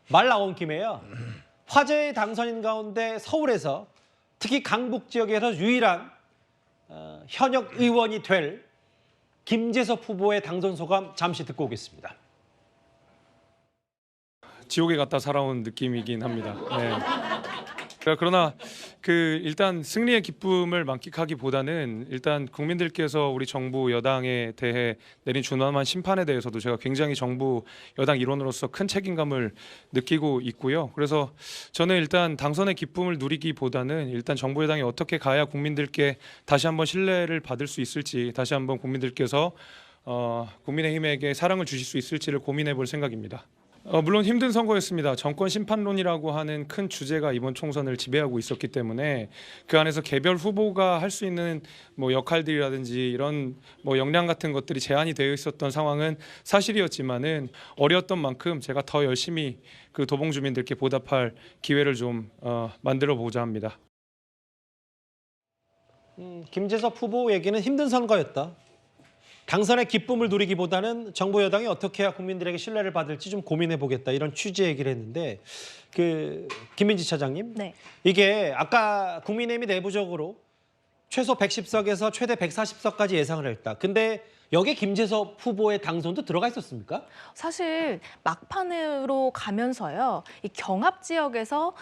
말 나온 김에요. 화제의 당선인 가운데 서울에서 특히 강북 지역에서 유일한 현역 의원이 될 김재섭 후보의 당선 소감 잠시 듣고 오겠습니다. 지옥에 갔다 살아온 느낌이긴 합니다. 네. 그러나 일단 승리의 기쁨을 만끽하기보다는 일단 국민들께서 우리 정부 여당에 대해 내린 준엄한 심판에 대해서도 제가 굉장히 정부 여당 일원으로서 큰 책임감을 느끼고 있고요. 그래서 저는 일단 당선의 기쁨을 누리기보다는 일단 정부 여당이 어떻게 가야 국민들께 다시 한번 신뢰를 받을 수 있을지, 다시 한번 국민들께서 국민의힘에게 사랑을 주실 수 있을지를 고민해 볼 생각입니다. 물론 힘든 선거였습니다. 정권 심판론이라고 하는 큰 주제가 이번 총선을 지배하고 있었기 때문에 그 안에서 개별 후보가 할 수 있는 역할들이라든지 이런 역량 같은 것들이 제한이 되어 있었던 상황은 사실이었지만은 어려웠던 만큼 제가 더 열심히 그 도봉 주민들께 보답할 기회를 좀 만들어 보자 합니다. 김재섭 후보 얘기는 힘든 선거였다. 당선의 기쁨을 누리기보다는 정부 여당이 어떻게 해야 국민들에게 신뢰를 받을지 좀 고민해 보겠다, 이런 취지 얘기를 했는데, 김민지 차장님, 네. 이게 아까 국민의힘이 내부적으로 최소 110석에서 최대 140석까지 예상을 했다. 근데 여기에 김재섭 후보의 당선도 들어가 있었습니까? 사실 막판으로 가면서요, 이 경합 지역에서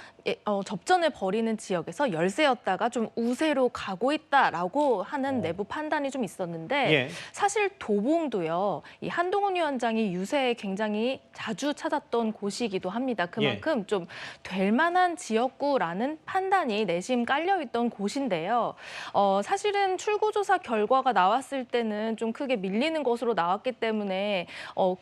접전을 벌이는 지역에서 열세였다가 좀 우세로 가고 있다라고 하는 내부 판단이 좀 있었는데, 예. 사실 도봉도요, 이 한동훈 위원장이 유세에 굉장히 자주 찾았던 곳이기도 합니다. 그만큼 좀 될 만한 지역구라는 판단이 내심 깔려있던 곳인데요. 사실은 출구조사 결과가 나왔을 때는 좀 크게 밀리는 것으로 나왔기 때문에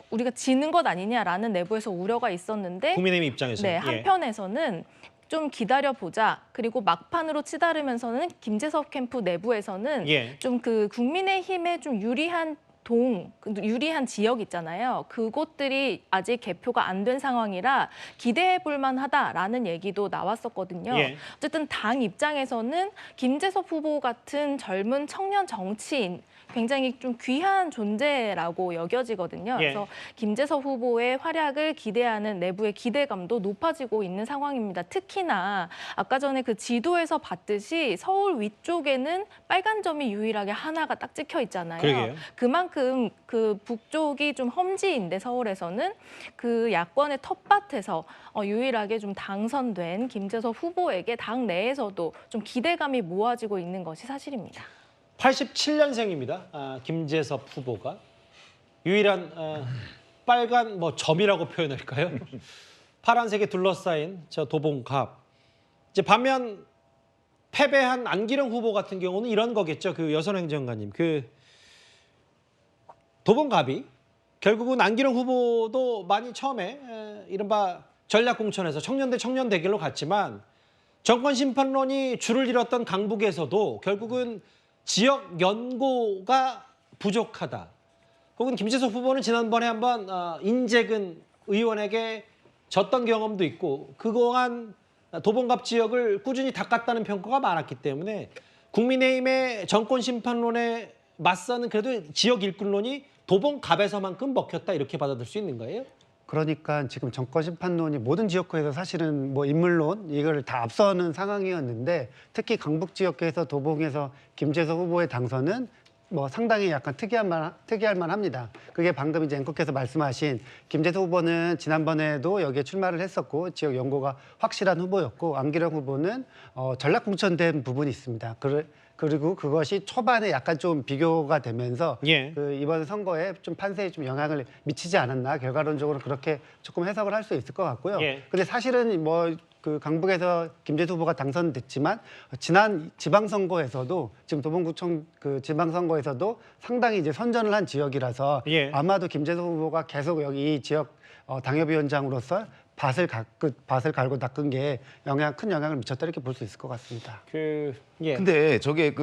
우리가 지는 것 아니냐라는 내부에서 우려가 있었는데, 국민의힘 입장에서. 네, 한편에서는 좀 기다려보자. 그리고 막판으로 치달으면서는 김재섭 캠프 내부에서는 좀 국민의힘에 좀 유리한 유리한 지역 있잖아요. 그곳들이 아직 개표가 안 된 상황이라 기대해 볼 만하다라는 얘기도 나왔었거든요. 어쨌든 당 입장에서는 김재섭 후보 같은 젊은 청년 정치인, 굉장히 좀 귀한 존재라고 여겨지거든요. 그래서 김재섭 후보의 활약을 기대하는 내부의 기대감도 높아지고 있는 상황입니다. 특히나 아까 전에 그 지도에서 봤듯이 서울 위쪽에는 빨간 점이 유일하게 하나가 딱 찍혀 있잖아요. 그러게요. 그만큼 그 북쪽이 좀 험지인데 서울에서는 그 야권의 텃밭에서 유일하게 좀 당선된 김재섭 후보에게 당 내에서도 좀 기대감이 모아지고 있는 것이 사실입니다. 87년생입니다. 김재섭 후보가 유일한 빨간 점이라고 표현할까요? 파란색에 둘러싸인 저 도봉갑. 이제 반면 패배한 안기령 후보 같은 경우는 이런 거겠죠. 그 여선행정관님, 도봉갑이 결국은 안기령 후보도 많이 처음에 이른바 전략공천에서 청년 대 청년 대결로 갔지만, 정권 심판론이 줄을 잃었던 강북에서도 결국은 지역 연고가 부족하다. 혹은 김재섭 후보는 지난번에 한번 인재근 의원에게 졌던 경험도 있고 그동안 도봉갑 지역을 꾸준히 닦았다는 평가가 많았기 때문에 국민의힘의 정권 심판론에 맞서는 그래도 지역 일꾼론이 도봉갑에서만큼 먹혔다, 이렇게 받아들일 수 있는 거예요? 그러니까 지금 정권 심판론이 모든 지역구에서 사실은 인물론 이걸 다 앞서는 상황이었는데, 특히 강북 지역구에서 도봉에서 김재섭 후보의 당선은 상당히 약간 특이할 만합니다. 그게 방금 이제 앵커께서 말씀하신 김재섭 후보는 지난번에도 여기에 출마를 했었고 지역 연고가 확실한 후보였고, 안기령 후보는 전략공천된 부분이 있습니다. 그리고 그것이 초반에 약간 좀 비교가 되면서 이번 선거에 좀 판세에 좀 영향을 미치지 않았나, 결과론적으로 그렇게 조금 해석을 할 수 있을 것 같고요. 근데 사실은 강북에서 김재섭 후보가 당선됐지만 지난 지방선거에서도 지금 도봉구청 지방선거에서도 상당히 이제 선전을 한 지역이라서 아마도 김재섭 후보가 계속 여기 이 지역 당협위원장으로서 밭을 갈고 닦은 게 큰 영향을 미쳤다, 이렇게 볼 수 있을 것 같습니다. 근데 저게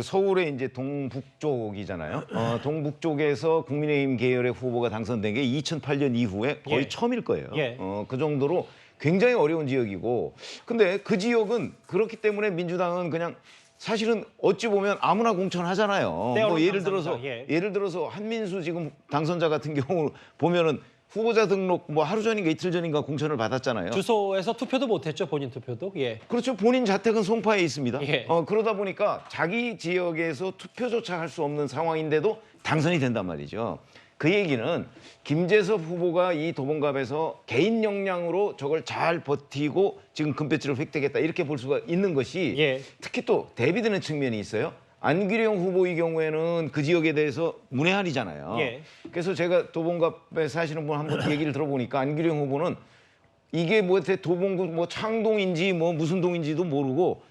서울의 이제 동북쪽이잖아요. 동북쪽에서 국민의힘 계열의 후보가 당선된 게 2008년 이후에 거의 처음일 거예요. 그 정도로 굉장히 어려운 지역이고, 근데 그 지역은 그렇기 때문에 민주당은 그냥 사실은 어찌 보면 아무나 공천하잖아요. 예를 들어서 한민수 지금 당선자 같은 경우 보면은 후보자 등록 뭐 하루 전인가 이틀 전인가 공천을 받았잖아요. 주소에서 투표도 못했죠. 본인 투표도. 예. 그렇죠. 본인 자택은 송파에 있습니다. 예. 그러다 보니까 자기 지역에서 투표조차 할 수 없는 상황인데도 당선이 된단 말이죠. 그 얘기는 김재섭 후보가 이 도봉갑에서 개인 역량으로 저걸 잘 버티고 지금 금배지를 획득했다 이렇게 볼 수가 있는 것이 예. 특히 또 대비되는 측면이 있어요. 안규령 후보의 경우에는 그 지역에 대해서 문외한이잖아요. 예. 그래서 제가 도봉갑에 사시는 분 한번 얘기를 들어보니까 안규령 후보는 이게 뭐 도봉구 뭐 창동인지 뭐 무슨 동인지도 모르고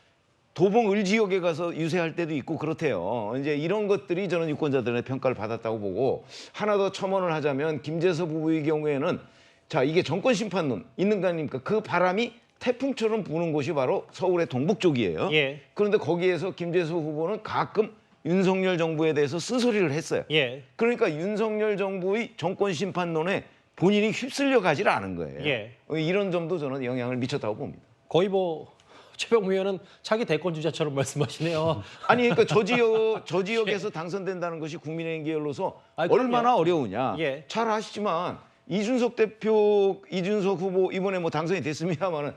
도봉을 지역에 가서 유세할 때도 있고 그렇대요. 이제 이런 것들이 저는 유권자들의 평가를 받았다고 보고 하나 더 첨언을 하자면 김재섭 후보의 경우에는 자 이게 정권 심판론 있는 거 아닙니까? 그 바람이 태풍처럼 부는 곳이 바로 서울의 동북 쪽이에요. 예. 그런데 거기에서 김재섭 후보는 가끔 윤석열 정부에 대해서 쓴소리를 했어요. 예. 그러니까 윤석열 정부의 정권 심판론에 본인이 휩쓸려 가지를 않은 거예요. 예. 이런 점도 저는 영향을 미쳤다고 봅니다. 거의 뭐 최병우 의원은 자기 대권 주자처럼 말씀하시네요. 아니 그러니까 저 지역에서 당선된다는 것이 국민의힘 계열로서 아, 그럼요. 얼마나 어려우냐. 예. 잘 아시지만 이준석 후보 이번에 뭐 당선이 됐습니다만은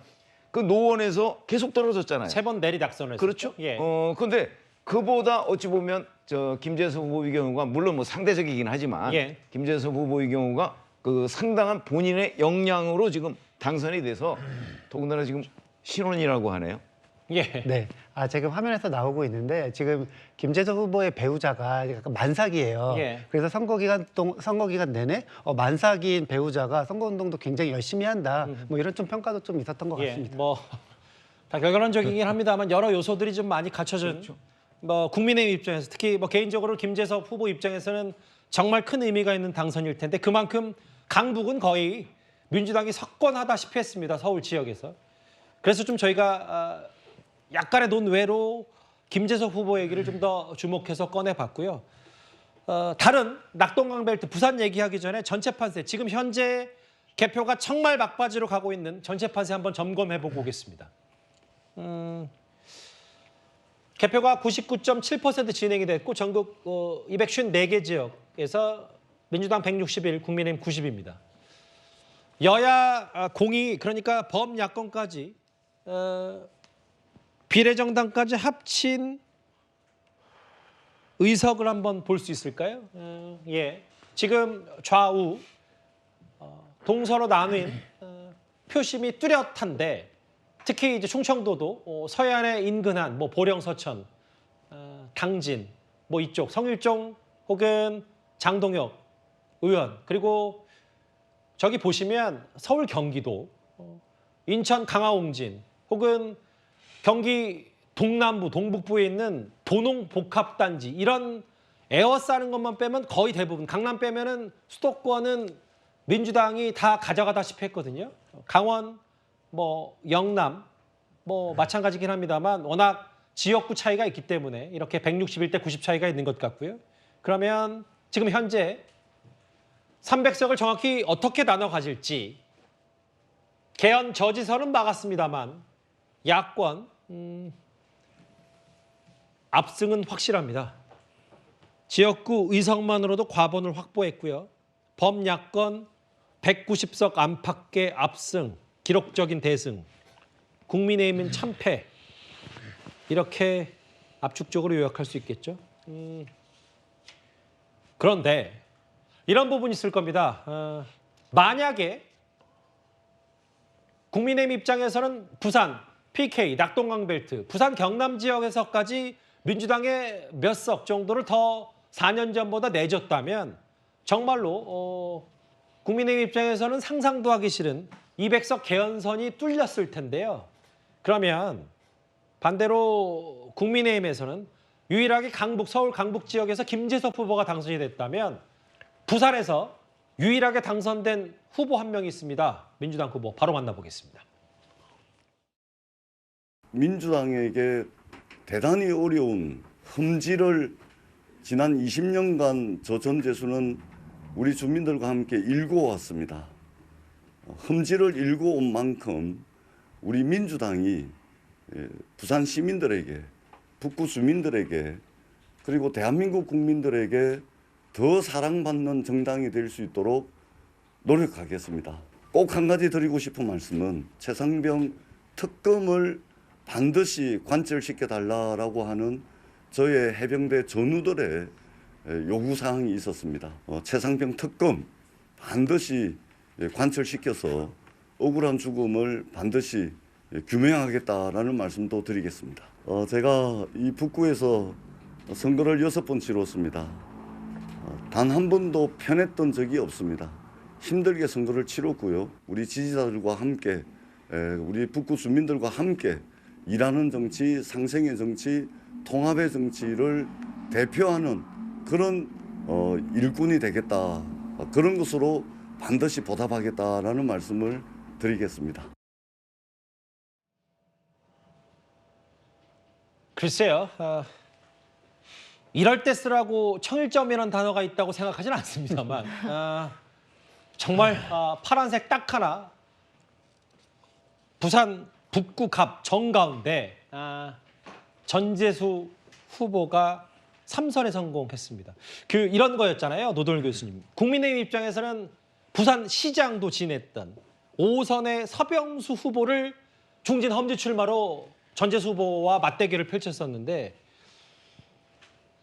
그 노원에서 계속 떨어졌잖아요. 3번 내리닥선을 그렇죠. 했었죠. 예. 근데 그보다 어찌 보면 저 김재섭 후보의 경우가 물론 뭐 상대적이긴 하지만 예. 김재섭 후보의 경우가 그 상당한 본인의 역량으로 지금 당선이 돼서 더군다나 지금 신혼이라고 하네요. 예. 네. 지금 화면에서 나오고 있는데 지금 김재섭 후보의 배우자가 약간 만삭이에요. 예. 그래서 선거 기간 내내 만삭인 배우자가 선거운동도 굉장히 열심히 한다. 뭐 이런 좀 평가도 좀 있었던 것 예. 같습니다. 뭐 다 결과론적이긴 합니다만 여러 요소들이 좀 많이 갖춰진 그렇죠. 뭐 국민의힘 입장에서 특히 뭐 개인적으로 김재섭 후보 입장에서는 정말 큰 의미가 있는 당선일 텐데 그만큼 강북은 거의 민주당이 석권하다시피 했습니다. 서울 지역에서. 그래서 좀 저희가 약간의 논외로 김재섭 후보 얘기를 좀 더 주목해서 꺼내봤고요. 다른 낙동강벨트 부산 얘기하기 전에 전체 판세 지금 현재 개표가 정말 막바지로 가고 있는 전체 판세 한번 점검해보고 오겠습니다. 개표가 99.7% 진행이 됐고 전국 254개 지역에서 민주당 161, 국민의힘 90입니다. 여야 공이 그러니까 범야권까지 비례정당까지 합친 의석을 한번 볼 수 있을까요? 예, 지금 좌우 동서로 나뉜 표심이 뚜렷한데 특히 이제 충청도도 서해안에 인근한 뭐 보령, 서천, 당진, 뭐 이쪽 성일종 혹은 장동혁 의원 그리고 저기 보시면 서울 경기도, 인천 강화옹진 혹은 경기 동남부, 동북부에 있는 도농복합단지 이런 에워싸는 것만 빼면 거의 대부분 강남 빼면은 수도권은 민주당이 다 가져가다시피 했거든요. 강원, 뭐 영남 뭐 마찬가지긴 합니다만 워낙 지역구 차이가 있기 때문에 이렇게 161대 90 차이가 있는 것 같고요. 그러면 지금 현재 300석을 정확히 어떻게 나눠 가질지 개헌 저지선은 막았습니다만 야권 압승은 확실합니다. 지역구 의석만으로도 과반을 확보했고요. 범야권 190석 안팎의 압승, 기록적인 대승, 국민의힘은 참패 이렇게 압축적으로 요약할 수 있겠죠. 그런데 이런 부분이 있을 겁니다. 만약에 국민의힘 입장에서는 부산, PK, 낙동강벨트, 부산 경남 지역에서까지 민주당의 몇 석 정도를 더 4년 전보다 내줬다면 정말로 국민의힘 입장에서는 상상도 하기 싫은 200석 개헌선이 뚫렸을 텐데요. 그러면 반대로 국민의힘에서는 유일하게 강북, 서울 강북 지역에서 김재섭 후보가 당선이 됐다면 부산에서 유일하게 당선된 후보 한 명이 있습니다. 민주당 후보 바로 만나보겠습니다. 민주당에게 대단히 어려운 흠지를 지난 20년간 저 전재수는 우리 주민들과 함께 일구어왔습니다. 흠지를 일구어온 만큼 우리 민주당이 부산 시민들에게, 북구 주민들에게 그리고 대한민국 국민들에게 더 사랑받는 정당이 될 수 있도록 노력하겠습니다. 꼭 한 가지 드리고 싶은 말씀은 최상병 특검을 반드시 관철시켜 달라라고 하는 저의 해병대 전우들의 요구 사항이 있었습니다. 최상병 특검 반드시 관철시켜서 억울한 죽음을 반드시 규명하겠다라는 말씀도 드리겠습니다. 제가 이 북구에서 선거를 6번 치렀습니다. 단 한 번도 편했던 적이 없습니다. 힘들게 선거를 치렀고요. 우리 지지자들과 함께 우리 북구 주민들과 함께 일하는 정치, 상생의 정치, 통합의 정치를 대표하는 그런 일꾼이 되겠다. 그런 것으로 반드시 보답하겠다라는 말씀을 드리겠습니다. 글쎄요. 이럴 때 쓰라고 청일점이라는 단어가 있다고 생각하지는 않습니다만 정말 파란색 딱 하나 부산 북구 갑 정가운데 전재수 후보가 3선에 성공했습니다. 이런 거였잖아요. 노돌 교수님. 국민의힘 입장에서는 부산 시장도 지냈던 5선의 서병수 후보를 중진 험지 출마로 전재수 후보와 맞대결을 펼쳤었는데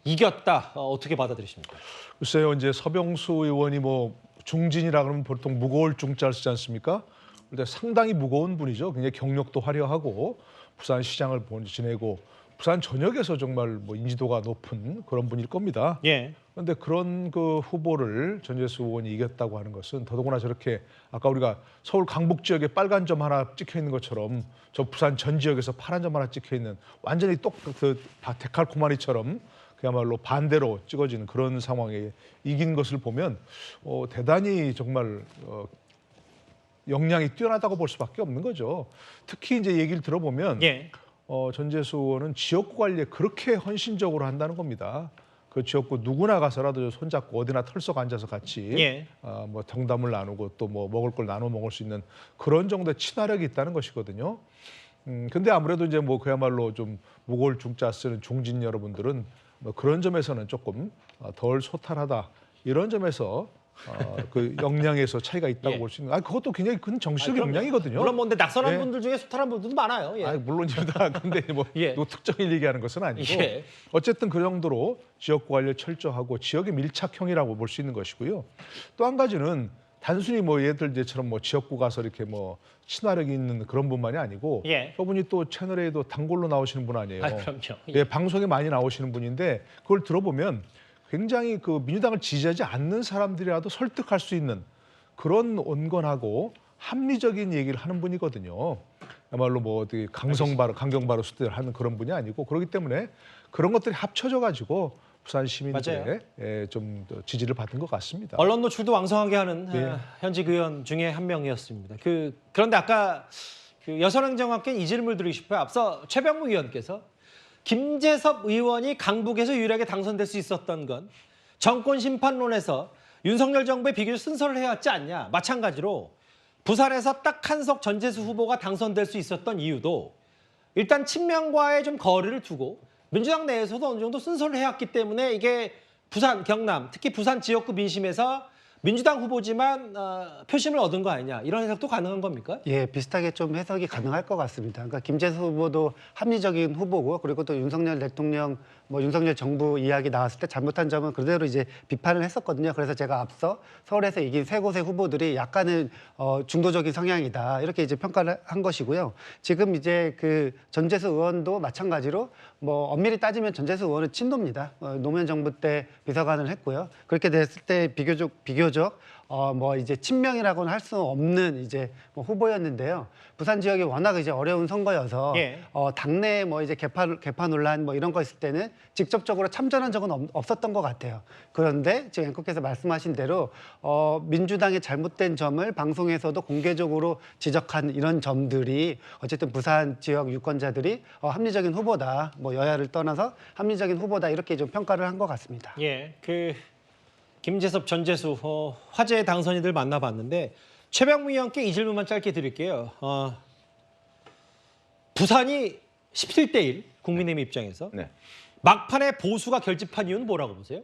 이겼다. 어떻게 받아들이십니까? 글쎄요, 이제 서병수 의원이 뭐 중진이라 그러면 보통 무거울 중자를 쓰지 않습니까? 근데 상당히 무거운 분이죠. 굉장히 경력도 화려하고 부산 시장을 지내고 부산 전역에서 정말 뭐 인지도가 높은 그런 분일 겁니다. 예. 그런데 그런 그 후보를 전재수 의원이 이겼다고 하는 것은 더더구나 저렇게 아까 우리가 서울 강북 지역에 빨간 점 하나 찍혀 있는 것처럼 저 부산 전 지역에서 파란 점 하나 찍혀 있는 완전히 그 데칼코마니처럼 그야말로 반대로 찍어지는 그런 상황에 이긴 것을 보면 대단히 정말 역량이 뛰어나다고 볼 수밖에 없는 거죠. 특히 이제 얘기를 들어보면 예. 전재수 의원은 지역구 관리에 그렇게 헌신적으로 한다는 겁니다. 그 지역구 누구나 가서라도 손잡고 어디나 털썩 앉아서 같이 예. 뭐 정담을 나누고 또 뭐 먹을 걸 나눠 먹을 수 있는 그런 정도의 친화력이 있다는 것이거든요. 근데 아무래도 이제 뭐 그야말로 좀 무거울 중자 쓰는 중진 여러분들은 뭐 그런 점에서는 조금 덜 소탈하다 이런 점에서 그 역량에서 차이가 있다고 예. 볼 수 있는. 그것도 굉장히 큰 정치적 그럼요. 역량이거든요. 물론 뭐 근데 낙선한 예. 분들 중에 소탈한 분들도 많아요. 예. 물론입니다. 근데 뭐 예. 또 특정일 얘기하는 것은 아니고 예. 어쨌든 그 정도로 지역구 관리를 철저하고 지역의 밀착형이라고 볼 수 있는 것이고요. 또 한 가지는 단순히 뭐 얘들처럼 뭐 지역구 가서 이렇게 뭐 친화력이 있는 그런 분만이 아니고 예. 저분이 또 채널에도 단골로 나오시는 분 아니에요. 그럼요. 예, 방송에 많이 나오시는 분인데 그걸 들어보면 굉장히 그 민주당을 지지하지 않는 사람들이라도 설득할 수 있는 그런 온건하고 합리적인 얘기를 하는 분이거든요. 야말로 뭐 어디 강경바로 수대를 하는 그런 분이 아니고 그렇기 때문에 그런 것들이 합쳐져 가지고 부산 시민들의 좀 지지를 받은 것 같습니다. 언론 노출도 왕성하게 하는 예. 현직 의원 중에 한 명이었습니다. 그런데 아까 여성행정학계 이 질문을 드리고 싶어요. 앞서 최병무 의원께서 김재섭 의원이 강북에서 유일하게 당선될 수 있었던 건 정권 심판론에서 윤석열 정부의 비교적 순서를 해왔지 않냐. 마찬가지로 부산에서 딱 한석 전재수 후보가 당선될 수 있었던 이유도 일단 친명과의 좀 거리를 두고 민주당 내에서도 어느 정도 순서를 해왔기 때문에 이게 부산, 경남, 특히 부산 지역구 민심에서 민주당 후보지만 표심을 얻은 거 아니냐 이런 해석도 가능한 겁니까? 예, 비슷하게 좀 해석이 가능할 것 같습니다. 그러니까 김재수 후보도 합리적인 후보고 그리고 또 윤석열 대통령, 뭐 윤석열 정부 이야기 나왔을 때 잘못한 점은 그대로 이제 비판을 했었거든요. 그래서 제가 앞서 서울에서 이긴 세 곳의 후보들이 약간은 중도적인 성향이다 이렇게 이제 평가를 한 것이고요. 지금 이제 그 전재수 의원도 마찬가지로 뭐 엄밀히 따지면 전재수 의원은 친노입니다. 노무현 정부 때 비서관을 했고요. 그렇게 됐을 때 비교적 뭐 이제 친명이라고는 할 수 없는 이제 뭐 후보였는데요. 부산 지역이 워낙 이제 어려운 선거여서 예. 당내 뭐 이제 개파 논란 뭐 이런 거 있을 때는 직접적으로 참전한 적은 없었던 것 같아요. 그런데 지금 앵커께서 말씀하신 대로 민주당의 잘못된 점을 방송에서도 공개적으로 지적한 이런 점들이 어쨌든 부산 지역 유권자들이 합리적인 후보다, 뭐 여야를 떠나서 합리적인 후보다 이렇게 좀 평가를 한 것 같습니다. 예, 김재섭, 전재수 화제의 당선인들 만나봤는데 최병무 의원께 이 질문만 짧게 드릴게요. 부산이 17대1 국민의힘 입장에서 네. 막판에 보수가 결집한 이유는 뭐라고 보세요?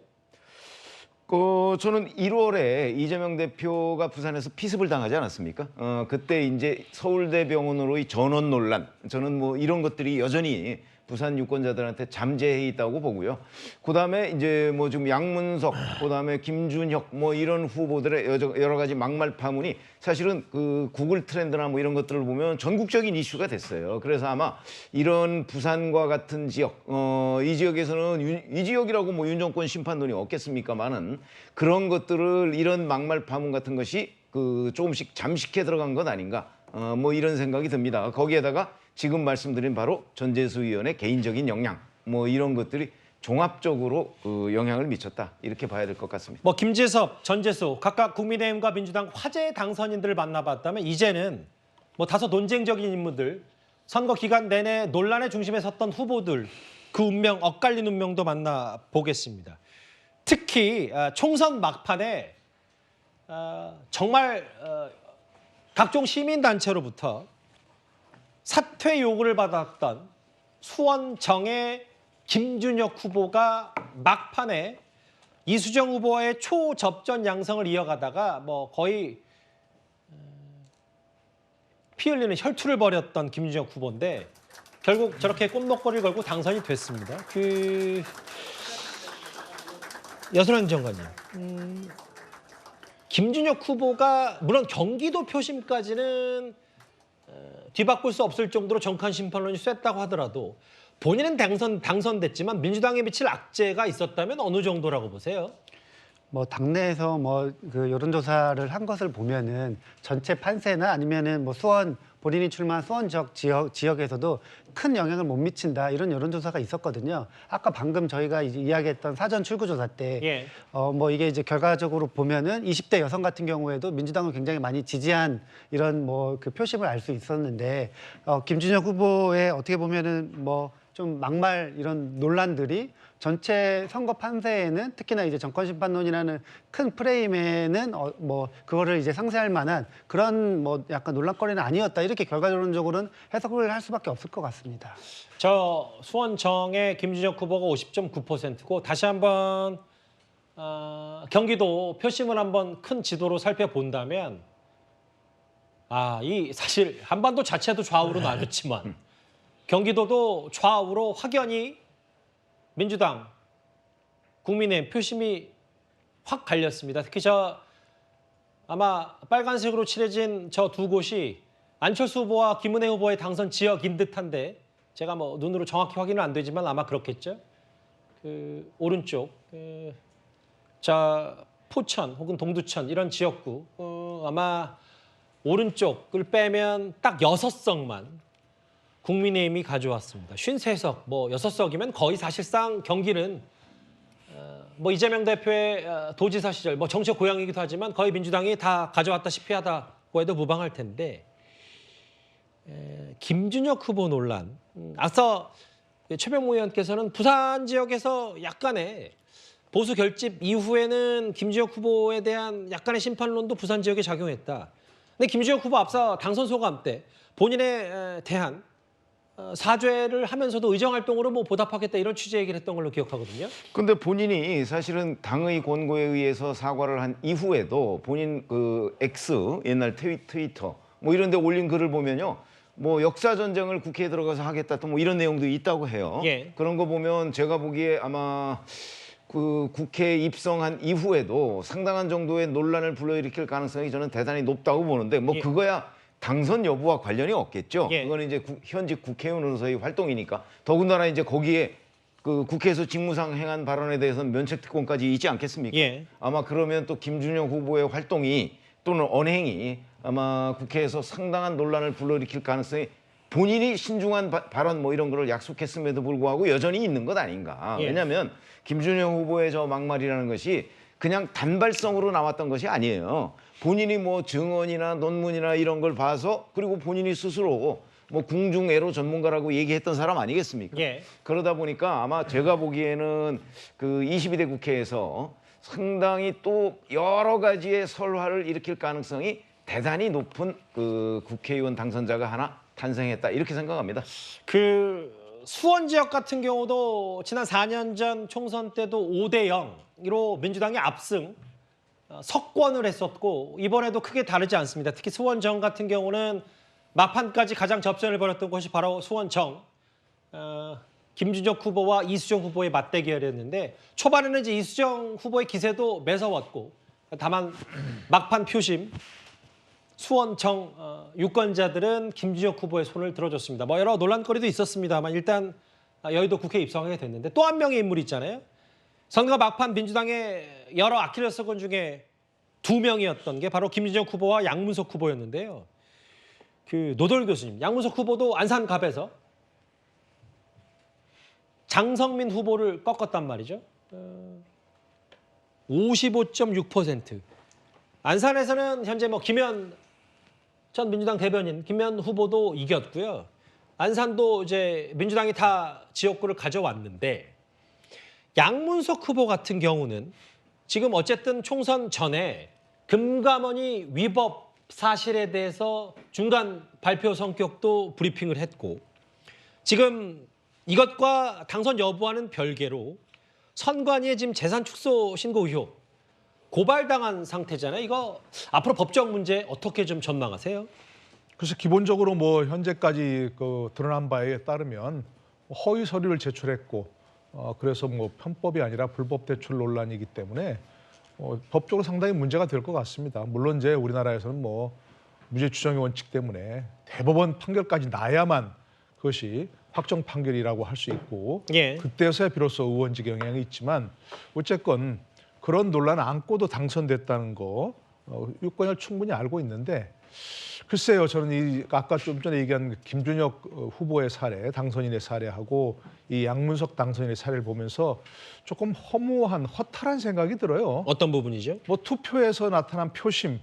저는 1월에 이재명 대표가 부산에서 피습을 당하지 않았습니까? 그때 이제 서울대병원으로의 전원 논란, 저는 뭐 이런 것들이 여전히 부산 유권자들한테 잠재해 있다고 보고요. 그다음에 이제 뭐 지금 양문석, 그다음에 김준혁 뭐 이런 후보들의 여러 가지 막말 파문이 사실은 그 구글 트렌드나 뭐 이런 것들을 보면 전국적인 이슈가 됐어요. 그래서 아마 이런 부산과 같은 지역, 이 지역에서는 이 지역이라고 뭐 윤 정권 심판론이 없겠습니까만은 그런 것들을 이런 막말 파문 같은 것이 그 조금씩 잠식해 들어간 것 아닌가, 뭐 이런 생각이 듭니다. 거기에다가 지금 말씀드린 바로 전재수 의원의 개인적인 역량, 뭐 이런 것들이 종합적으로 그 영향을 미쳤다, 이렇게 봐야 될 것 같습니다. 뭐 김재섭, 전재수 각각 국민의힘과 민주당 화제의 당선인들을 만나봤다면 이제는 뭐 다소 논쟁적인 인물들, 선거 기간 내내 논란의 중심에 섰던 후보들, 그 운명, 엇갈린 운명도 만나보겠습니다. 특히 총선 막판에 정말 각종 시민단체로부터 사퇴 요구를 받았던 수원정의 김준혁 후보가 막판에 이수정 후보와의 초접전 양성을 이어가다가 뭐 거의 피 흘리는 혈투를 벌였던 김준혁 후보인데 결국 저렇게 꽃목걸이를 걸고 당선이 됐습니다. 여순환 장관님, 김준혁 후보가 물론 경기도 표심까지는 뒤바꿀 수 없을 정도로 정관 심판론이 셌다고 하더라도 본인은 당선됐지만 민주당에 미칠 악재가 있었다면 어느 정도라고 보세요? 뭐 당내에서 뭐 그 여론조사를 한 것을 보면은 전체 판세나 아니면은 뭐 수원 본인이 출마한 수원 지역에서도 큰 영향을 못 미친다, 이런 여론조사가 있었거든요. 아까 방금 저희가 이제 이야기했던 사전 출구조사 때, 뭐 이게 이제 결과적으로 보면은 20대 여성 같은 경우에도 민주당을 굉장히 많이 지지한 이런 뭐 그 표심을 알 수 있었는데, 김준혁 후보의 어떻게 보면은 뭐 좀 막말 이런 논란들이 전체 선거 판세에는, 특히나 이제 정권심판론이라는 큰 프레임에는 뭐 그거를 이제 상쇄할 만한 그런 뭐 약간 논란거리는 아니었다, 이렇게 결과론적으로는 해석을 할 수밖에 없을 것 같습니다. 저 수원정의 김준혁 후보가 50.9%고 다시 한번 경기도 표심을 한번 큰 지도로 살펴본다면 이 사실 한반도 자체도 좌우로 나뉘었지만 경기도도 좌우로 확연히 민주당, 국민의힘 표심이 확 갈렸습니다. 특히 아마 빨간색으로 칠해진 저 두 곳이 안철수 후보와 김은혜 후보의 당선 지역인 듯한데 제가 뭐 눈으로 정확히 확인은 안 되지만 아마 그렇겠죠. 그 오른쪽, 포천 혹은 동두천 이런 지역구, 아마 오른쪽을 빼면 딱 6석만 국민의힘이 가져왔습니다. 53석, 뭐 6석이면 거의 사실상 경기는 뭐 이재명 대표의 도지사 시절, 뭐 정치의 고향이기도 하지만 거의 민주당이 다 가져왔다시피 하다고 해도 무방할 텐데, 김준혁 후보 논란, 앞서 최병무 의원께서는 부산 지역에서 약간의 보수 결집 이후에는 김준혁 후보에 대한 약간의 심판론도 부산 지역에 작용했다. 근데 김준혁 후보 앞서 당선 소감 때 본인에 대한 사죄를 하면서도 의정활동으로 뭐 보답하겠다, 이런 취지의 얘기를 했던 걸로 기억하거든요. 근데 본인이 사실은 당의 권고에 의해서 사과를 한 이후에도 본인 그 X, 옛날 트위터 뭐 이런 데 올린 글을 보면요, 뭐 역사 전쟁을 국회에 들어가서 하겠다 또 뭐 이런 내용도 있다고 해요. 그런 거 보면 제가 보기에 아마 그 국회에 입성한 이후에도 상당한 정도의 논란을 불러일으킬 가능성이 저는 대단히 높다고 보는데, 뭐 그거야 당선 여부와 관련이 없겠죠. 그거는 이제 현직 국회의원으로서의 활동이니까. 더군다나 이제 거기에 그 국회에서 직무상 행한 발언에 대해서는 면책특권까지 있지 않겠습니까? 아마 그러면 또 김준혁 후보의 활동이 또는 언행이 아마 국회에서 상당한 논란을 불러일으킬 가능성이, 본인이 신중한 발언 뭐 이런 거를 약속했음에도 불구하고 여전히 있는 것 아닌가. 왜냐하면 김준혁 후보의 저 막말이라는 것이 그냥 단발성으로 나왔던 것이 아니에요. 본인이 뭐 증언이나 논문이나 이런 걸 봐서, 그리고 본인이 스스로 뭐 궁중애로 전문가라고 얘기했던 사람 아니겠습니까? 그러다 보니까 아마 제가 보기에는 그 22대 국회에서 상당히 또 여러 가지의 설화를 일으킬 가능성이 대단히 높은 그 국회의원 당선자가 하나 탄생했다, 이렇게 생각합니다. 그 수원 지역 같은 경우도 지난 4년 전 총선 때도 5대 0으로 민주당이 압승, 석권을 했었고 이번에도 크게 다르지 않습니다. 특히 수원정 같은 경우는 막판까지 가장 접전을 벌였던 곳이 바로 수원정. 김준혁 후보와 이수정 후보의 맞대결이었는데 초반에는 이제 이수정 후보의 기세도 매서웠고 다만 막판 표심 수원청 유권자들은 김준혁 후보의 손을 들어줬습니다. 뭐 여러 논란거리도 있었습니다만 일단 여의도 국회에 입성하게 됐는데 또 한 명의 인물이 있잖아요. 선거 막판 민주당의 여러 아킬레스건 중에 2명이었던 게 바로 김준혁 후보와 양문석 후보였는데요. 그 노돌 교수님, 양문석 후보도 안산갑에서 장성민 후보를 꺾었단 말이죠. 55.6%. 안산에서는 현재 뭐 김현 전 민주당 대변인 김현 후보도 이겼고요. 안산도 이제 민주당이 다 지역구를 가져왔는데 양문석 후보 같은 경우는 지금 어쨌든 총선 전에 금감원이 위법 사실에 대해서 중간 발표 성격도 브리핑을 했고 지금 이것과 당선 여부와는 별개로 선관위의 지금 재산 축소 신고 의혹 고발당한 상태잖아요. 이거 앞으로 법적 문제 어떻게 좀 전망하세요? 그래서 기본적으로 뭐 현재까지 드러난 바에 따르면 허위 서류를 제출했고 그래서 뭐 편법이 아니라 불법 대출 논란이기 때문에 법적으로 상당히 문제가 될 것 같습니다. 물론 이제 우리나라에서는 뭐 무죄 추정의 원칙 때문에 대법원 판결까지 나야만 그것이 확정 판결이라고 할 수 있고 예. 그때서야 비로소 의원직 영향이 있지만 어쨌건 그런 논란을 안고도 당선됐다는 거 유권자를 충분히 알고 있는데 글쎄요, 저는 아까 좀 전에 얘기한 김준혁 후보의 사례, 당선인의 사례하고 이 양문석 당선인의 사례를 보면서 조금 허무한, 허탈한 생각이 들어요. 어떤 부분이죠? 뭐 투표에서 나타난 표심,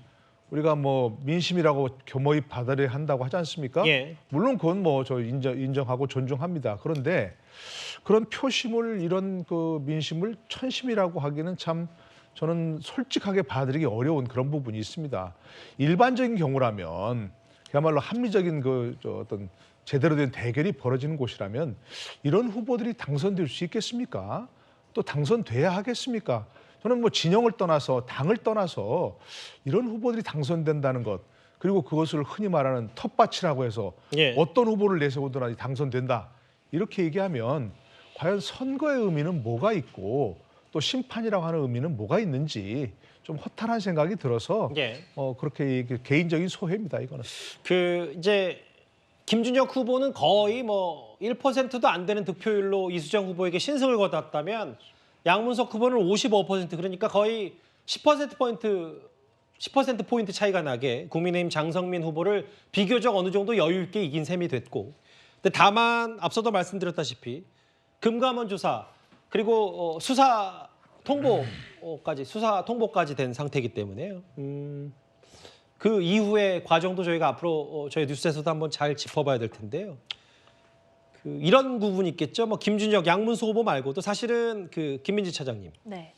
우리가 뭐 민심이라고 겸허히 받아들여야 한다고 하지 않습니까? 예. 물론 그건 뭐 저 인정하고 존중합니다. 그런데 그런 표심을 이런 그 민심을 천심이라고 하기는 참 저는 솔직하게 받아들이기 어려운 그런 부분이 있습니다. 일반적인 경우라면 그야말로 합리적인 어떤 제대로 된 대결이 벌어지는 곳이라면 이런 후보들이 당선될 수 있겠습니까? 또 당선돼야 하겠습니까? 저는 뭐 진영을 떠나서 당을 떠나서 이런 후보들이 당선된다는 것 그리고 그것을 흔히 말하는 텃밭이라고 해서 예. 어떤 후보를 내세우더라도 당선된다 이렇게 얘기하면 과연 선거의 의미는 뭐가 있고 또 심판이라고 하는 의미는 뭐가 있는지 좀 허탈한 생각이 들어서 예. 그렇게 개인적인 소회입니다. 이거는. 그 이제 김준혁 후보는 거의 뭐 1%도 안 되는 득표율로 이수정 후보에게 신승을 거뒀다면 양문석 후보는 55% 그러니까 거의 10% 포인트 차이가 나게 국민의힘 장성민 후보를 비교적 어느 정도 여유 있게 이긴 셈이 됐고 근데 다만 앞서도 말씀드렸다시피 금감원 조사 그리고 수사 통보까지 된 상태이기 때문에요. 그 이후의 과정도 저희가 앞으로 저희 뉴스에서도 한번 잘 짚어봐야 될 텐데요. 그 이런 부분이 있겠죠. 뭐 김준혁, 양문수 후보 말고도 사실은 그 김민지 차장님. 네.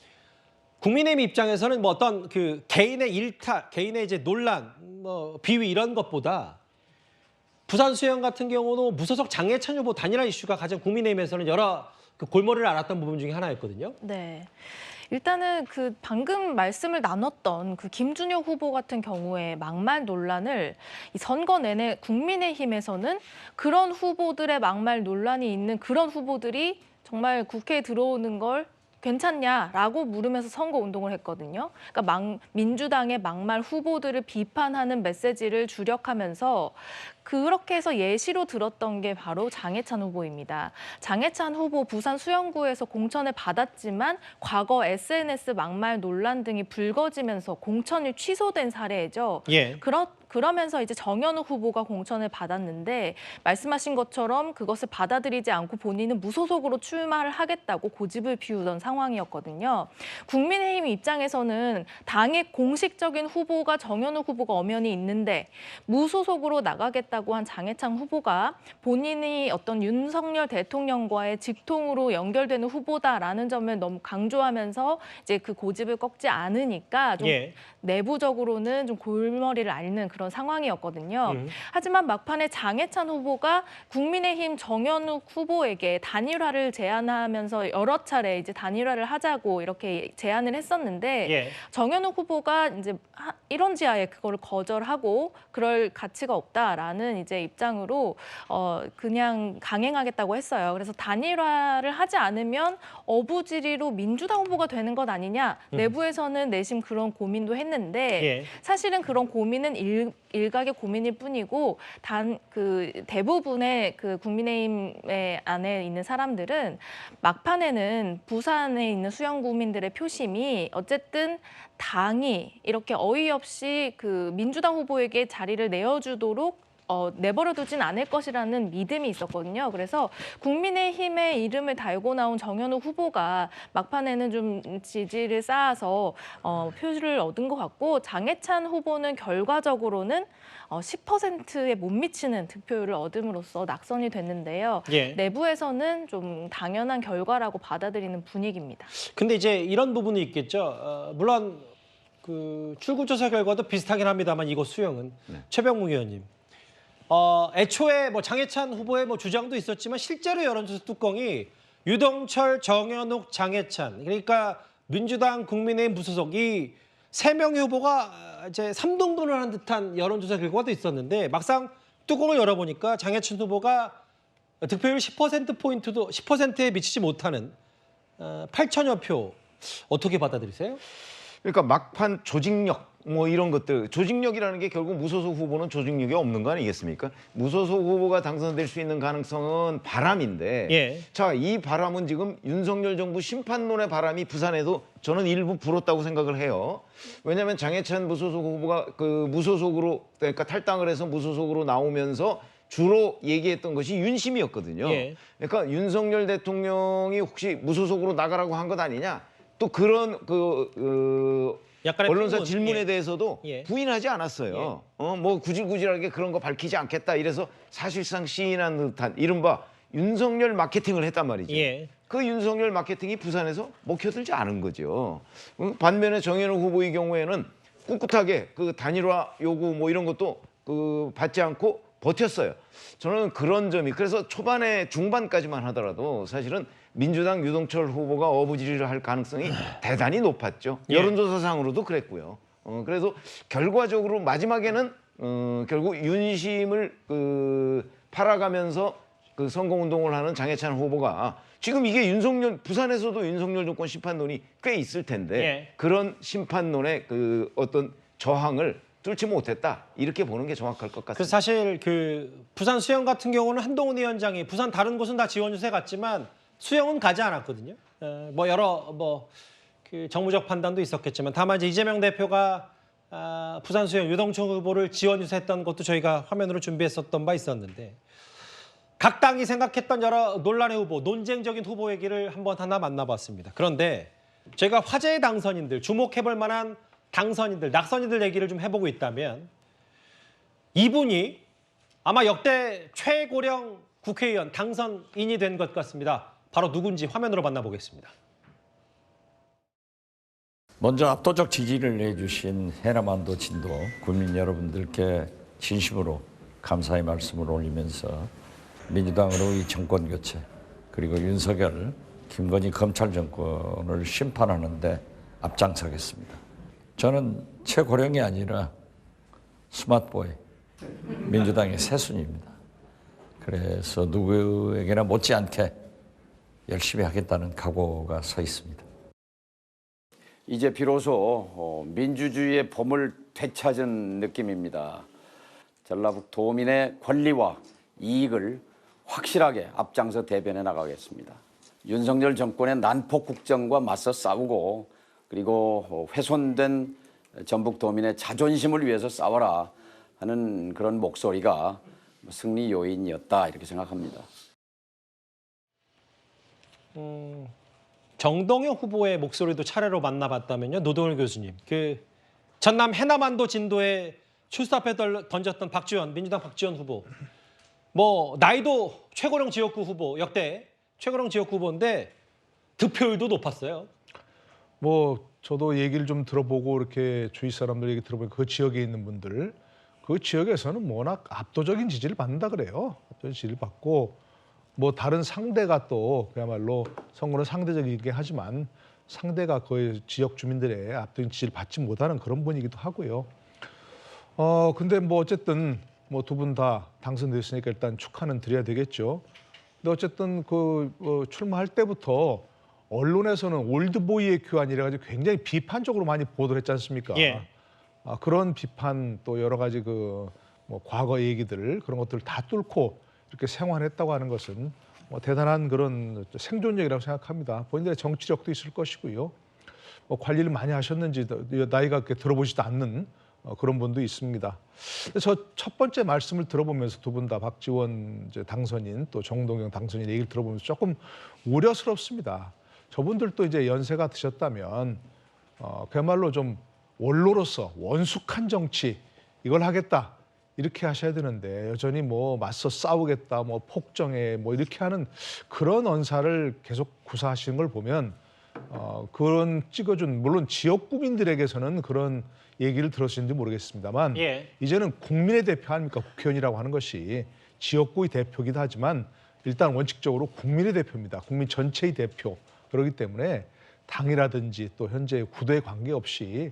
국민의힘 입장에서는 뭐 어떤 그 개인의 일탈, 개인의 이제 논란, 뭐 비위 이런 것보다 부산 수영 같은 경우는 무소속 장해찬 후보 단일화 이슈가 가장 국민의힘에서는 여러 그 골머리를 앓았던 부분 중에 하나였거든요. 네. 일단은 그 방금 말씀을 나눴던 그 김준혁 후보 같은 경우에 막말 논란을 이 선거 내내 국민의힘에서는 그런 후보들의 막말 논란이 있는 그런 후보들이 정말 국회에 들어오는 걸 괜찮냐라고 물으면서 선거운동을 했거든요. 그러니까 민주당의 막말 후보들을 비판하는 메시지를 주력하면서 그렇게 해서 예시로 들었던 게 바로 장해찬 후보입니다. 장해찬 후보 부산 수영구에서 공천을 받았지만 과거 SNS 막말 논란 등이 불거지면서 공천이 취소된 사례죠. 예. 그러면서 이제 정현우 후보가 공천을 받았는데 말씀하신 것처럼 그것을 받아들이지 않고 본인은 무소속으로 출마를 하겠다고 고집을 피우던 상황이었거든요. 국민의힘 입장에서는 당의 공식적인 후보가 정현우 후보가 엄연히 있는데 무소속으로 나가겠다고 한 장해찬 후보가 본인이 어떤 윤석열 대통령과의 직통으로 연결되는 후보다라는 점을 너무 강조하면서 이제 그 고집을 꺾지 않으니까 좀 내부적으로는 좀 골머리를 앓는 그런 상황이었거든요. 하지만 막판에 장해찬 후보가 국민의힘 정연욱 후보에게 단일화를 제안하면서 여러 차례 이제 단일화를 하자고 이렇게 제안을 했었는데 예. 정연욱 후보가 이제 이런지하에 그거를 거절하고 그럴 가치가 없다라는 이제 입장으로 그냥 강행하겠다고 했어요. 그래서 단일화를 하지 않으면 어부지리로 민주당 후보가 되는 것 아니냐. 내부에서는 내심 그런 고민도 했는데 예. 사실은 그런 고민은 일각의 고민일 뿐이고 그 대부분의 그 국민의힘의 안에 있는 사람들은 막판에는 부산에 있는 수영구민들의 표심이 어쨌든 당이 이렇게 어이없이 그 민주당 후보에게 자리를 내어주도록 내버려두진 않을 것이라는 믿음이 있었거든요. 그래서 국민의힘의 이름을 달고 나온 정연욱 후보가 막판에는 좀 지지를 쌓아서 표를 얻은 것 같고 장해찬 후보는 결과적으로는 10%에 못 미치는 득표율을 얻음으로써 낙선이 됐는데요. 예. 내부에서는 좀 당연한 결과라고 받아들이는 분위기입니다. 근데 이제 이런 부분이 있겠죠. 물론 그 출구조사 결과도 비슷하긴 합니다만 이거 수영은 최병묵 의원님. 애초에 뭐 장해찬 후보의 뭐 주장도 있었지만 실제로 여론조사 뚜껑이 유동철, 정연욱, 장해찬 그러니까 민주당, 국민의힘 무소속 이 세 명의 후보가 이제 3등분을 한 듯한 여론조사 결과도 있었는데 막상 뚜껑을 열어보니까 장해찬 후보가 득표율 10%포인트도 10%에 미치지 못하는 8천여 표 어떻게 받아들이세요? 그러니까 막판 조직력 뭐 이런 것들 조직력이라는 게 결국 무소속 후보는 조직력이 없는 거 아니겠습니까? 무소속 후보가 당선될 수 있는 가능성은 바람인데 예. 자, 이 바람은 지금 윤석열 정부 심판론의 바람이 부산에도 저는 일부 불었다고 생각을 해요. 왜냐하면 장해찬 무소속 후보가 그 무소속으로 그러니까 탈당을 해서 무소속으로 나오면서 주로 얘기했던 것이 윤심이었거든요. 예. 그러니까 윤석열 대통령이 혹시 무소속으로 나가라고 한 것 아니냐? 또 그런 약간의 언론사 풍문, 질문에 예. 대해서도 예. 부인하지 않았어요. 뭐 구질구질하게 그런 거 밝히지 않겠다. 이래서 사실상 시인한 듯한 이른바 윤석열 마케팅을 했단 말이죠. 예. 그 윤석열 마케팅이 부산에서 먹혀들지 않은 거죠. 반면에 정연욱 후보의 경우에는 꿋꿋하게 그 단일화 요구 뭐 이런 것도 받지 않고 버텼어요. 저는 그런 점이 그래서 초반에 중반까지만 하더라도 사실은 민주당 유동철 후보가 어부지리를 할 가능성이 대단히 높았죠. 예. 여론조사상으로도 그랬고요. 그래서 결과적으로 마지막에는 결국 윤심을 팔아가면서 그 선거운동을 하는 장해찬 후보가 지금 이게 부산에서도 윤석열 정권 심판론이 꽤 있을 텐데 예. 그런 심판론의 그 어떤 저항을 뚫지 못했다 이렇게 보는 게 정확할 것 같습니다. 그래서 사실 그 부산 수영 같은 경우는 한동훈 위원장이 부산 다른 곳은 다 지원 유세 갔지만 수영은 가지 않았거든요. 뭐 여러 그 정무적 판단도 있었겠지만 다만 이제 이재명 대표가 부산 수영 유동철 후보를 지원 유세했던 것도 저희가 화면으로 준비했었던 바 있었는데 각 당이 생각했던 여러 논란의 후보, 논쟁적인 후보 얘기를 한번 하나 만나봤습니다. 그런데 저희가 화제의 당선인들, 주목해볼 만한 당선인들, 낙선인들 얘기를 좀 해보고 있다면 이분이 아마 역대 최고령 국회의원 당선인이 된 것 같습니다. 바로 누군지 화면으로 만나보겠습니다. 먼저 압도적 지지를 해주신 해남안도 진도 국민 여러분들께 진심으로 감사의 말씀을 올리면서 민주당으로의 정권 교체 그리고 윤석열, 김건희 검찰 정권을 심판하는 데 앞장서겠습니다. 저는 최고령이 아니라 스마트보이, 민주당의 새순입니다. 그래서 누구에게나 못지않게 열심히 하겠다는 각오가 서 있습니다. 이제 비로소 민주주의의 봄을 되찾은 느낌입니다. 전라북도민의 권리와 이익을 확실하게 앞장서 대변해 나가겠습니다. 윤석열 정권의 난폭 국정과 맞서 싸우고 그리고 훼손된 전북도민의 자존심을 위해서 싸워라 하는 그런 목소리가 승리 요인이었다 이렇게 생각합니다. 정동영 후보의 목소리도 차례로 만나봤다면요. 노동일 교수님. 그 전남 해남안도 진도에 출사표 던졌던 박지원, 민주당 박지원 후보. 뭐 나이도 최고령 지역구 후보, 역대 최고령 지역구 후보인데 득표율도 높았어요. 뭐 저도 얘기를 좀 들어보고 이렇게 주위 사람들 얘기 들어보니까 그 지역에 있는 분들 그 지역에서는 워낙 압도적인 지지를 받는다 그래요. 압도적인 지지를 받고 뭐 다른 상대가 또 그야말로 선거는 상대적이긴 하지만 상대가 거의 지역 주민들의 압도적인 지지를 받지 못하는 그런 분이기도 하고요. 근데 뭐 어쨌든 뭐 두 분 다 당선됐으니까 일단 축하는 드려야 되겠죠. 근데 어쨌든 출마할 때부터 언론에서는 올드보이의 교환이라 가지고 굉장히 비판적으로 많이 보도를 했지 않습니까? 예. 그런 비판 또 여러 가지 뭐 과거 얘기들 그런 것들을 다 뚫고 이렇게 생활했다고 하는 것은 뭐 대단한 그런 생존력이라고 생각합니다. 본인들의 정치력도 있을 것이고요. 뭐 관리를 많이 하셨는지 나이가 그렇게 들어보지도 않는 그런 분도 있습니다. 저 첫 번째 말씀을 들어보면서 두 분 다 박지원 이제 당선인 또 정동영 당선인 얘기를 들어보면서 조금 우려스럽습니다. 저분들도 이제 연세가 드셨다면 그야말로 좀 원로로서 원숙한 정치 이걸 하겠다 이렇게 하셔야 되는데 여전히 뭐 맞서 싸우겠다 뭐 폭정해 뭐 이렇게 하는 그런 언사를 계속 구사하시는 걸 보면 그런 찍어준 물론 지역 구민들에게서는 그런 얘기를 들었는지 모르겠습니다만 예. 이제는 국민의 대표 아닙니까? 국회의원이라고 하는 것이 지역구의 대표이기도 하지만 일단 원칙적으로 국민의 대표입니다. 국민 전체의 대표. 그렇기 때문에 당이라든지 또 현재 구도에 관계없이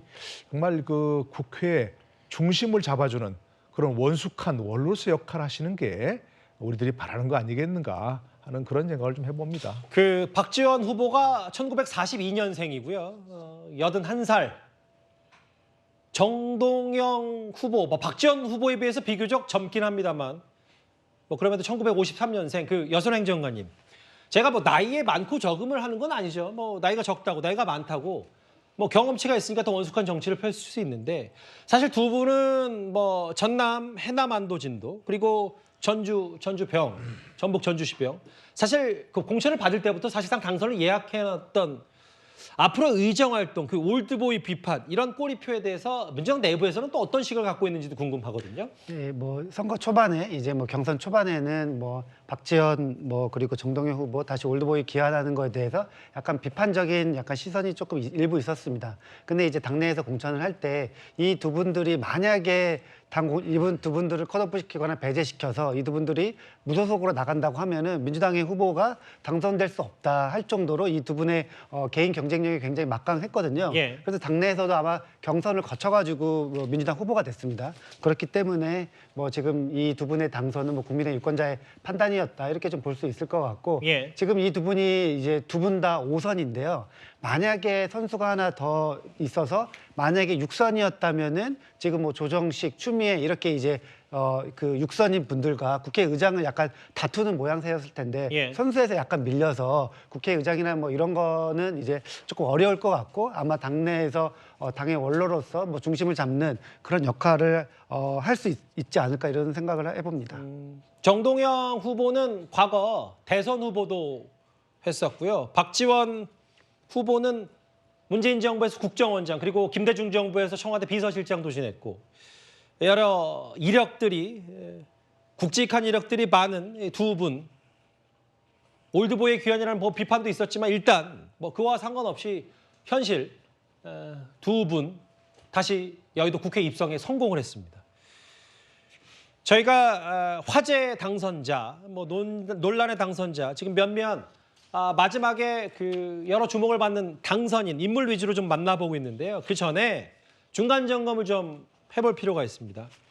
정말 그 국회의 중심을 잡아주는 그런 원숙한 원로서 역할을 하시는 게 우리들이 바라는 거 아니겠는가 하는 그런 생각을 좀 해봅니다. 그 박지원 후보가 1942년생이고요. 81살. 정동영 후보, 뭐 박지원 후보에 비해서 비교적 젊긴 합니다만 뭐 그럼에도 1953년생 그 여선 행정관님. 제가 뭐 나이에 많고 적음을 하는 건 아니죠. 뭐 나이가 적다고 나이가 많다고 뭐 경험치가 있으니까 더 원숙한 정치를 펼칠 수 있는데 사실 두 분은 뭐 전남 해남 안도진도 그리고 전주병 전북 전주시병 사실 그 공천을 받을 때부터 사실상 당선을 예약해놨던 앞으로 의정활동, 그 올드보이 비판 이런 꼬리표에 대해서 민주당 내부에서는 또 어떤 식을 갖고 있는지도 궁금하거든요. 네, 뭐 선거 초반에 이제 뭐 경선 초반에는 뭐 박지원 뭐 그리고 정동영 후보 다시 올드보이 기환하는 거에 대해서 약간 비판적인 약간 시선이 조금 일부 있었습니다. 근데 이제 당내에서 공천을 할 때 이 두 분들이 만약에 이분 두 분들을 컷오프시키거나 배제시켜서 이 두 분들이 무소속으로 나간다고 하면은 민주당의 후보가 당선될 수 없다 할 정도로 이 두 분의 개인 경쟁력이 굉장히 막강했거든요. 예. 그래서 당내에서도 아마 경선을 거쳐가지고 민주당 후보가 됐습니다. 그렇기 때문에 뭐 지금 이 두 분의 당선은 뭐 국민의 유권자의 판단이었다 이렇게 좀 볼 수 있을 것 같고 예. 지금 이 두 분이 이제 두 분 다 5선인데요. 만약에 선수가 하나 더 있어서 만약에 6선이었다면은 지금 뭐 조정식, 추미애 이렇게 이제 그 6선인 분들과 국회의장을 약간 다투는 모양새였을 텐데 예. 선수에서 약간 밀려서 국회의장이나 뭐 이런 거는 이제 조금 어려울 것 같고 아마 당내에서 당의 원로로서 뭐 중심을 잡는 그런 역할을 할 수 있지 않을까 이런 생각을 해봅니다. 정동영 후보는 과거 대선 후보도 했었고요. 박지원 후보는 문재인 정부에서 국정원장 그리고 김대중 정부에서 청와대 비서실장도 지냈고 여러 이력들이 굵직한 이력들이 많은 두 분 올드보이의 귀환이라는 뭐 비판도 있었지만 일단 뭐 그와 상관없이 현실 두 분 다시 여의도 국회 입성에 성공을 했습니다. 저희가 화제 당선자, 뭐 논란의 당선자 지금 몇몇 마지막에 그 여러 주목을 받는 당선인 인물 위주로 좀 만나보고 있는데요. 그 전에 중간 점검을 좀 해볼 필요가 있습니다.